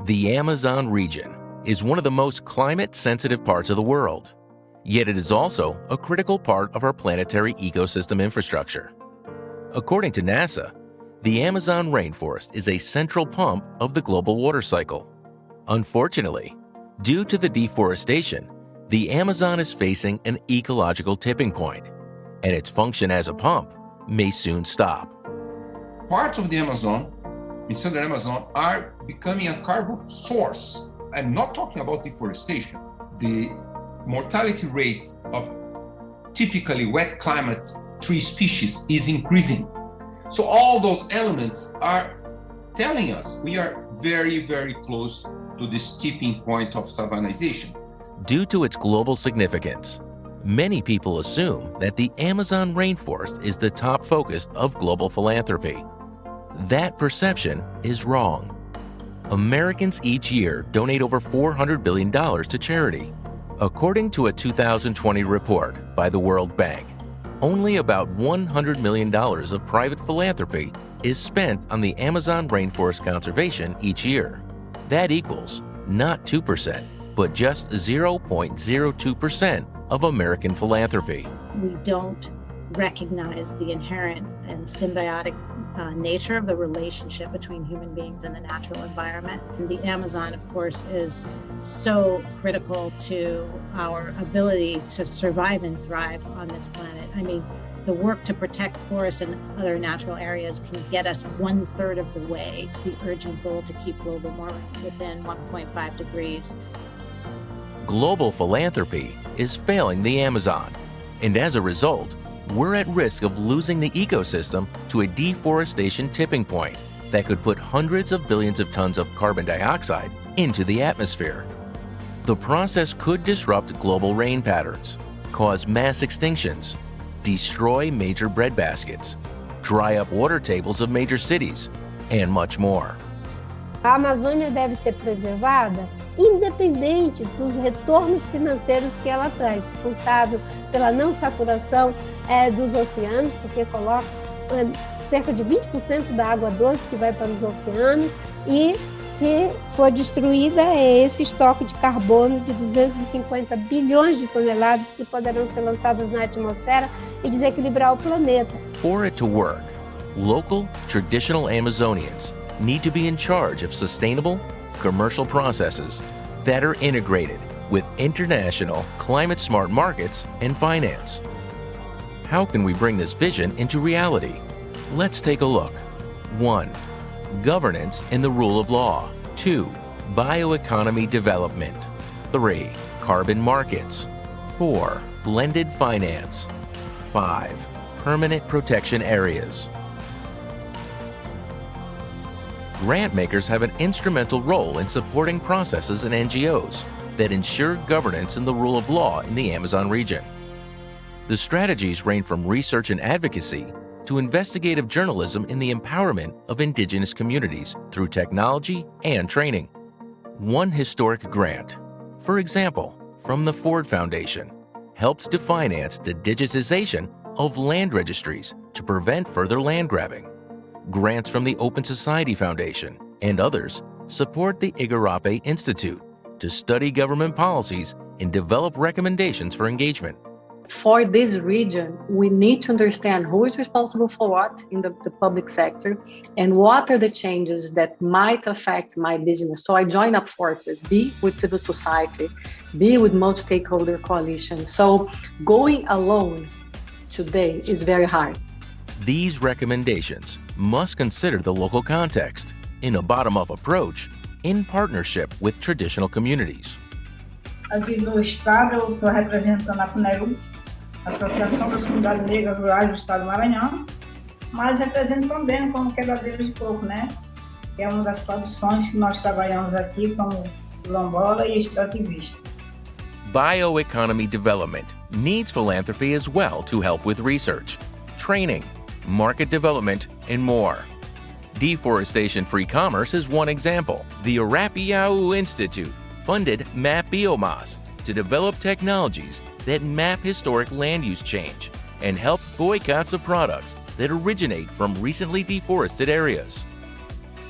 The Amazon region is one of the most climate-sensitive parts of the world, yet it is also a critical part of our planetary ecosystem infrastructure. According to NASA, the Amazon rainforest is a central pump of the global water cycle. Unfortunately, due to the deforestation, the Amazon is facing an ecological tipping point, and its function as a pump may soon stop. Parts of the Amazon, in southern Amazon, are becoming a carbon source. I'm not talking about deforestation. The mortality rate of typically wet climate tree species is increasing. So all those elements are telling us we are very, very close to this tipping point of savanization. Due to its global significance, many people assume that the Amazon rainforest is the top focus of global philanthropy. That perception is wrong. Americans each year donate over $400 billion to charity. According to a 2020 report by the World Bank, only about $100 million of private philanthropy is spent on the Amazon rainforest conservation each year. That equals not 2%, but just 0.02% of American philanthropy. We don't recognize the inherent and symbiotic nature of the relationship between human beings and the natural environment. And the Amazon, of course, is so critical to our ability to survive and thrive on this planet. I mean, the work to protect forests and other natural areas can get us 1/3 of the way to the urgent goal to keep global warming within 1.5 degrees. Global philanthropy is failing the Amazon, and as a result, we're at risk of losing the ecosystem to a deforestation tipping point that could put hundreds of billions of tons of carbon dioxide into the atmosphere. The process could disrupt global rain patterns, cause mass extinctions, destroy major breadbaskets, dry up water tables of major cities, and much more. A Amazônia deve ser preservada independente dos retornos financeiros que ela traz, responsável pela não saturação dos oceanos, porque coloca cerca de 20% da água doce que vai para os oceanos, e se for destruída esse estoque de carbono de 250 bilhões de toneladas que poderão ser lançadas na atmosfera e desequilibrar o planeta. For it to work, local, traditional Amazonians need to be in charge of sustainable, commercial processes that are integrated with international climate-smart markets and finance. How can we bring this vision into reality? Let's take a look. 1. Governance and the rule of law. 2. Bioeconomy development. 3. Carbon markets. 4. Blended finance. 5. Permanent protection areas. Grant makers have an instrumental role in supporting processes and NGOs that ensure governance and the rule of law in the Amazon region. The strategies range from research and advocacy to investigative journalism in the empowerment of indigenous communities through technology and training. One historic grant, for example, from the Ford Foundation, helped to finance the digitization of land registries to prevent further land grabbing. Grants from the Open Society Foundation and others support the Igarape Institute to study government policies and develop recommendations for engagement. For this region, we need to understand who is responsible for what in the public sector and what are the changes that might affect my business. So I join up forces, be with civil society, be with multi-stakeholder coalitions. So going alone today is very hard. These recommendations must consider the local context in a bottom-up approach in partnership with traditional communities. Aqui no estado, eu estou representando a FUNERU, Associação das Comunidades Negras Rurais do Estado do Maranhão, mas represento também como quebradeiro de coco, né? Que é uma das produções que nós trabalhamos aqui como quilombola e extrativista. Bioeconomy development needs philanthropy as well to help with research, training, market development, and more. Deforestation-free commerce is one example. The Arapiao Institute funded Map Biomass to develop technologies that map historic land use change and help boycotts of products that originate from recently deforested areas.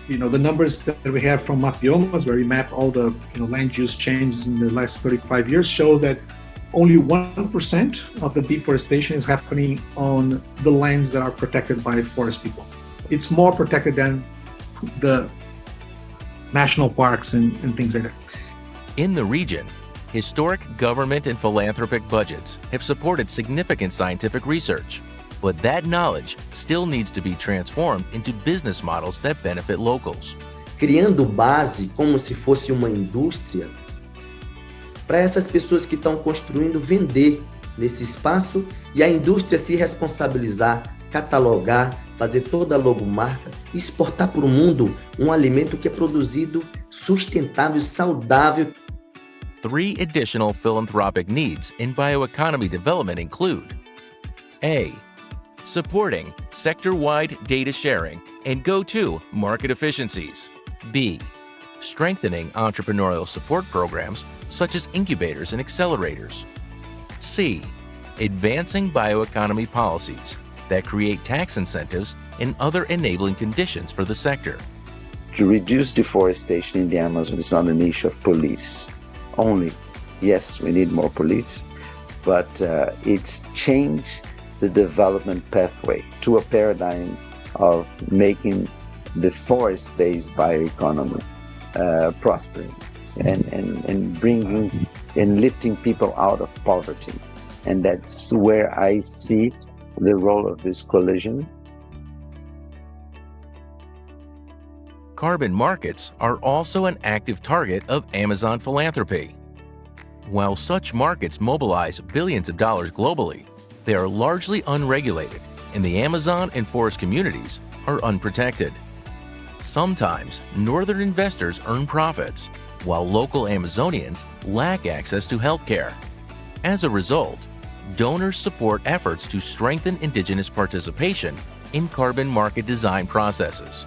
the numbers that we have from Mapiomas, where we map all the land use changes in the last 35 years, show that only 1% of the deforestation is happening on the lands that are protected by forest people. It's more protected than the national parks and things like that. In the region, historic government and philanthropic budgets have supported significant scientific research, but that knowledge still needs to be transformed into business models that benefit locals. Criando base como se fosse uma indústria para essas pessoas que estão construindo vender nesse espaço e a indústria se responsabilizar, catalogar, fazer toda a logomarca e exportar para o mundo um alimento que é produzido sustentável, saudável. 3 additional philanthropic needs in bioeconomy development include: A. Supporting sector-wide data sharing and go-to-market efficiencies. B. Strengthening entrepreneurial support programs such as incubators and accelerators. C. Advancing bioeconomy policies that create tax incentives and other enabling conditions for the sector. To reduce deforestation in the Amazon is not an issue of police only. Yes, we need more police, but it's changed the development pathway to a paradigm of making the forest-based bioeconomy prospering and bringing and lifting people out of poverty. And that's where I see the role of this coalition. Carbon markets are also an active target of Amazon philanthropy. While such markets mobilize billions of dollars globally, they are largely unregulated, and the Amazon and forest communities are unprotected. Sometimes, northern investors earn profits, while local Amazonians lack access to healthcare. As a result, donors support efforts to strengthen indigenous participation in carbon market design processes.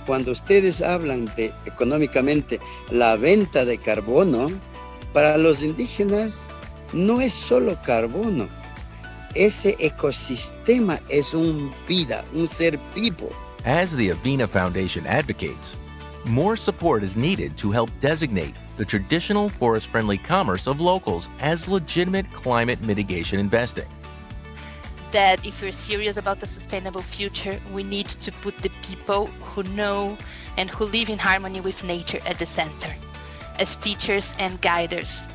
Cuando ustedes hablan de económicamente la venta de carbono, para los indígenas no es solo carbono. Ese ecosistema es un vida, un ser vivo. As the Avena Foundation advocates, more support is needed to help designate the traditional forest-friendly commerce of locals as legitimate climate mitigation investing. That if we're serious about a sustainable future, we need to put the people who know and who live in harmony with nature at the center, as teachers and guiders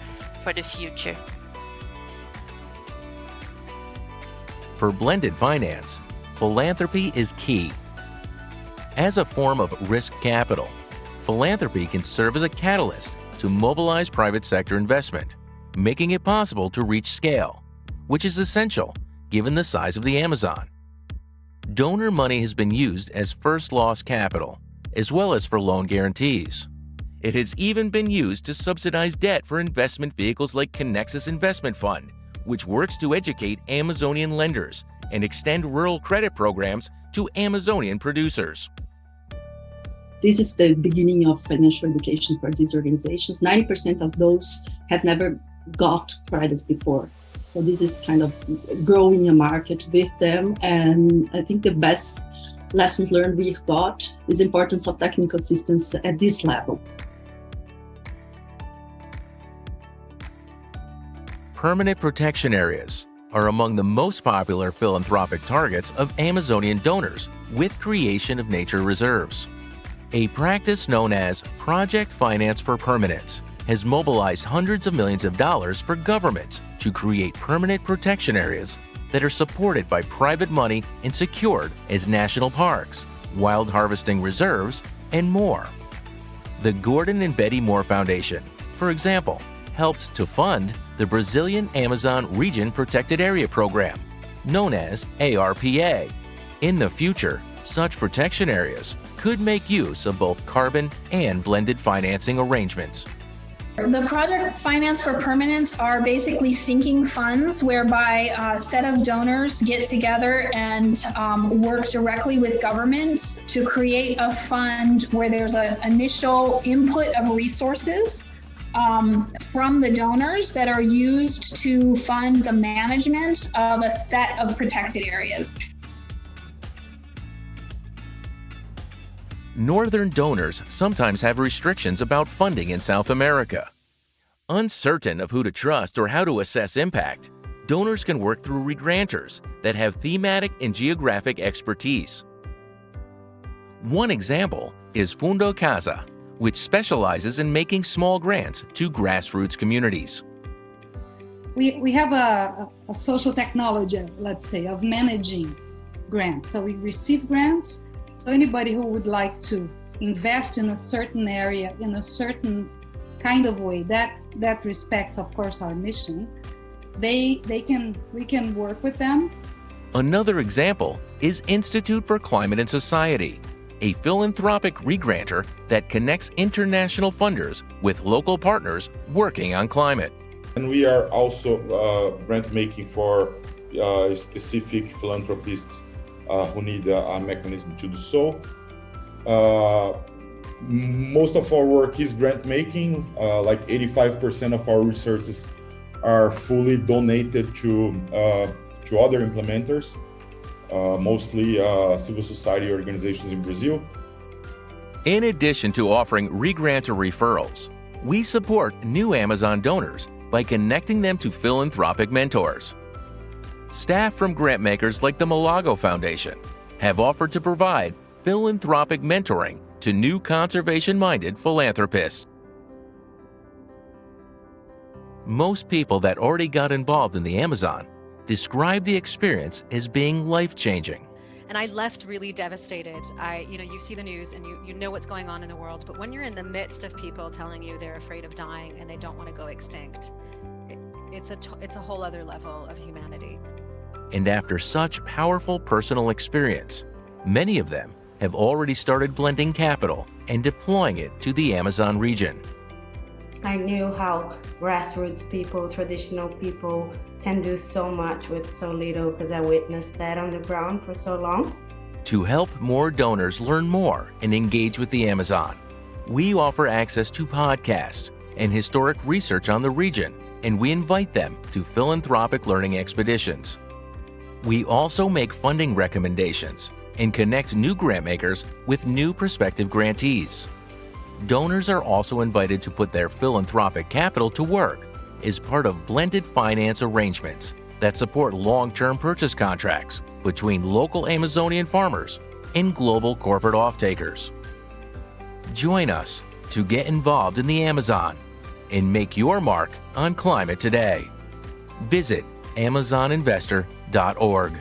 for the future. For blended finance, philanthropy is key. As a form of risk capital, philanthropy can serve as a catalyst to mobilize private sector investment, making it possible to reach scale, which is essential given the size of the Amazon. Donor money has been used as first loss capital, as well as for loan guarantees. It has even been used to subsidize debt for investment vehicles like Connexus Investment Fund, which works to educate Amazonian lenders and extend rural credit programs to Amazonian producers. This is the beginning of financial education for these organizations. 90% of those have never got credit before. So this is kind of growing a market with them. And I think the best lessons learned we got is the importance of technical assistance at this level. Permanent protection areas are among the most popular philanthropic targets of Amazonian donors with creation of nature reserves. A practice known as Project Finance for Permanence has mobilized hundreds of millions of dollars for governments to create permanent protection areas that are supported by private money and secured as national parks, wild harvesting reserves, and more. The Gordon and Betty Moore Foundation, for example, helped to fund the Brazilian Amazon Region Protected Area Program, known as ARPA. In the future, such protection areas could make use of both carbon and blended financing arrangements. The Project Finance for Permanence are basically sinking funds whereby a set of donors get together and work directly with governments to create a fund where there's an initial input of resources from the donors that are used to fund the management of a set of protected areas. Northern donors sometimes have restrictions about funding in South America. Uncertain of who to trust or how to assess impact, donors can work through regranters that have thematic and geographic expertise. One example is Fundo Casa, which specializes in making small grants to grassroots communities. We have a social technology, let's say, of managing grants. So we receive grants. So anybody who would like to invest in a certain area, in a certain kind of way, that respects, of course, our mission, we can work with them. Another example is Institute for Climate and Society, a philanthropic regranter that connects international funders with local partners working on climate. And we are also grant making for specific philanthropists who need a mechanism to do so. Most of our work is grant making. Like 85% of our resources are fully donated to other implementers, mostly civil society organizations in Brazil. In addition to offering regranter referrals, we support new Amazon donors by connecting them to philanthropic mentors. Staff from grantmakers like the Malago Foundation have offered to provide philanthropic mentoring to new conservation-minded philanthropists. Most people that already got involved in the Amazon describe the experience as being life-changing. And I left really devastated. You see the news and you know what's going on in the world, but when you're in the midst of people telling you they're afraid of dying and they don't want to go extinct, it's a whole other level of humanity. And after such powerful personal experience, many of them have already started blending capital and deploying it to the Amazon region. I knew how grassroots people, traditional people, can do so much with so little because I witnessed that on the ground for so long. To help more donors learn more and engage with the Amazon, we offer access to podcasts and historic research on the region, and we invite them to philanthropic learning expeditions. We also make funding recommendations and connect new grantmakers with new prospective grantees. Donors are also invited to put their philanthropic capital to work as part of blended finance arrangements that support long-term purchase contracts between local Amazonian farmers and global corporate off-takers. Join us to get involved in the Amazon and make your mark on climate today. Visit AmazonInvestor.org.